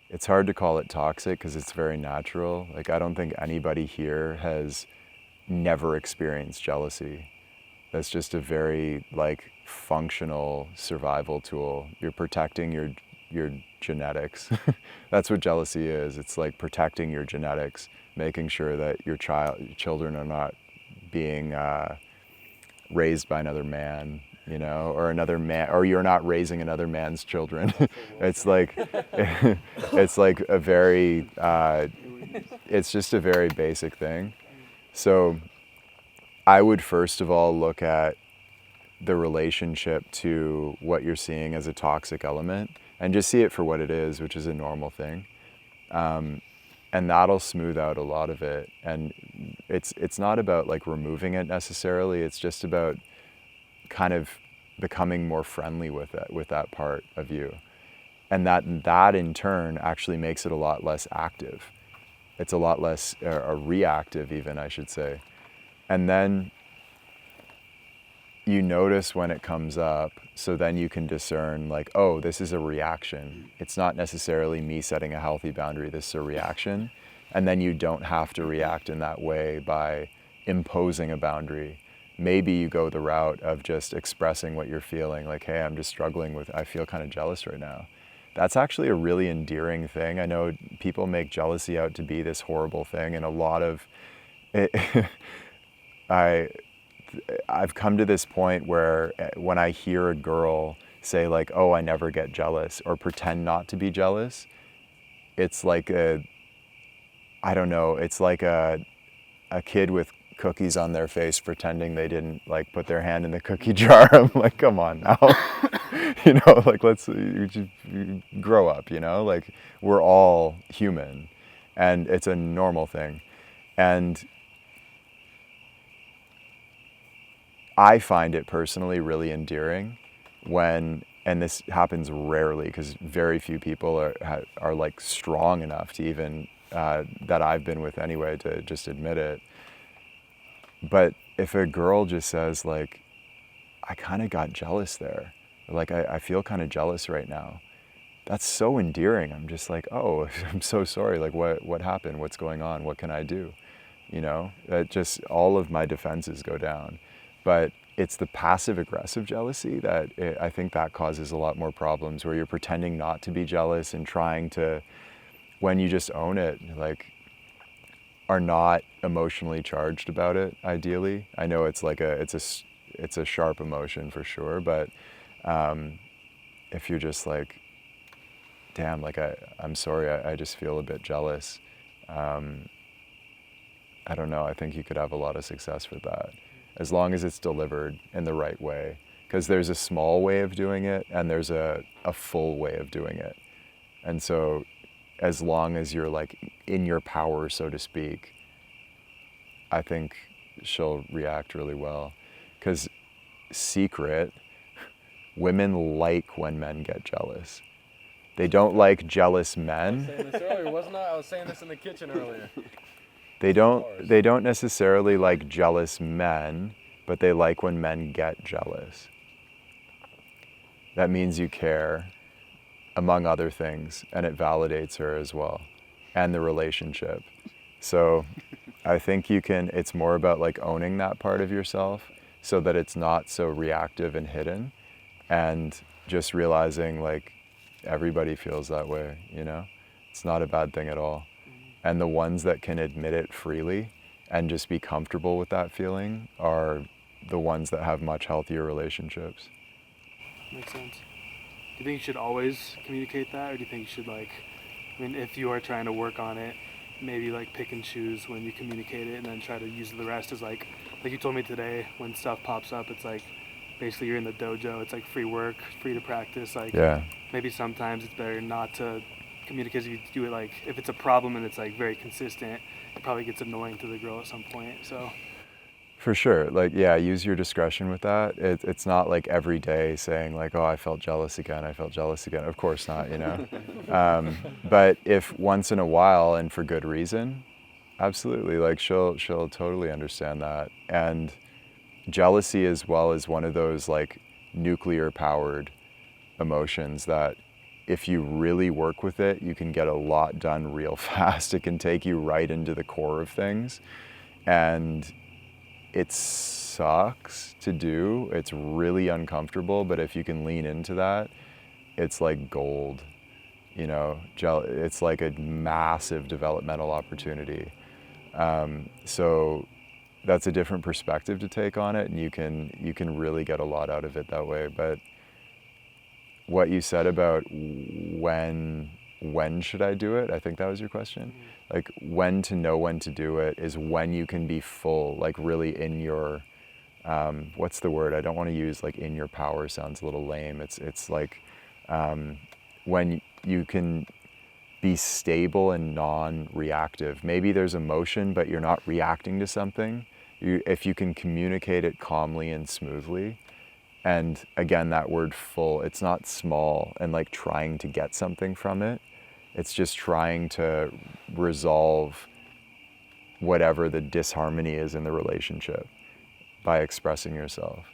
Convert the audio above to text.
it's hard to call it toxic because it's very natural. Like, I don't think anybody here has never experienced jealousy. That's just a very like functional survival tool. You're protecting your genetics. That's what jealousy is. It's like protecting your genetics, making sure that your children are not being raised by another man, you know, or another man, or you're not raising another man's children. It's like, it's like a very, it's just a very basic thing. So I would first of all look at the relationship to what you're seeing as a toxic element and just see it for what it is, which is a normal thing. And that'll smooth out a lot of it. And it's not about like removing it necessarily. It's just about kind of becoming more friendly with it, with that part of you. And that in turn actually makes it a lot less active. It's a lot less reactive even, I should say. And then you notice when it comes up, so then you can discern like, oh, this is a reaction. It's not necessarily me setting a healthy boundary, this is a reaction. And then you don't have to react in that way by imposing a boundary. Maybe you go the route of just expressing what you're feeling, like, hey, I'm just struggling with, I feel kind of jealous right now. That's actually a really endearing thing. I know people make jealousy out to be this horrible thing, and a lot of it, I've come to this point where when I hear a girl say like, oh, I never get jealous, or pretend not to be jealous, it's like I don't know, it's like a kid with cookies on their face pretending they didn't like put their hand in the cookie jar. I'm like, come on now. You know, like let's grow up, you know, like we're all human and it's a normal thing. And I find it personally really endearing when, and this happens rarely because very few people are like strong enough to even, that I've been with anyway, to just admit it. But if a girl just says like, I kind of got jealous there, like I feel kind of jealous right now, that's so endearing. I'm just like, oh, I'm so sorry. Like what happened? What's going on? What can I do? You know, that just all of my defenses go down. But it's the passive aggressive jealousy that I think that causes a lot more problems, where you're pretending not to be jealous and trying to, when you just own it, like are not emotionally charged about it, ideally. I know it's like it's a sharp emotion for sure, but if you're just like, damn, like I'm sorry, I just feel a bit jealous. I don't know, I think you could have a lot of success with that, as long as it's delivered in the right way. Because there's a small way of doing it and there's a full way of doing it. And so as long as you're like in your power, so to speak, I think she'll react really well. Because secret, women like when men get jealous. They don't like jealous men. I was saying this earlier, wasn't I? I was saying this in the kitchen earlier. They don't necessarily like jealous men, but they like when men get jealous. That means you care, among other things, and it validates her as well, and the relationship. So I think it's more about like owning that part of yourself so that it's not so reactive and hidden, and just realizing like everybody feels that way, you know? It's not a bad thing at all. And the ones that can admit it freely and just be comfortable with that feeling are the ones that have much healthier relationships. Makes sense. Do you think you should always communicate that, or do you think you should like, I mean, if you are trying to work on it, maybe like pick and choose when you communicate it and then try to use the rest as like you told me today, when stuff pops up, it's like basically you're in the dojo, it's like free work, free to practice, like Yeah. Maybe sometimes it's better not to communicate. If you do it like, if it's a problem and it's like very consistent, it probably gets annoying to the girl at some point, so. For sure, like, yeah, use your discretion with that. It's not like every day saying like, oh, I felt jealous again, of course not, you know. But if once in a while and for good reason, absolutely, like she'll totally understand that. And jealousy as well is one of those like nuclear powered emotions that if you really work with it, you can get a lot done real fast. It can take you right into the core of things. And it sucks to do. It's really uncomfortable, but if you can lean into that, it's like gold. You know, it's like a massive developmental opportunity. So that's a different perspective to take on it, and you can really get a lot out of it that way. But what you said about when should I do it? I think that was your question. Like when to know when to do it is when you can be full, like really in your, what's the word? I don't want to use like in your power, sounds a little lame. It's like when you can be stable and non-reactive. Maybe there's emotion, but you're not reacting to something. If you can communicate it calmly and smoothly, and again, that word full, it's not small and like trying to get something from it. It's just trying to resolve whatever the disharmony is in the relationship by expressing yourself.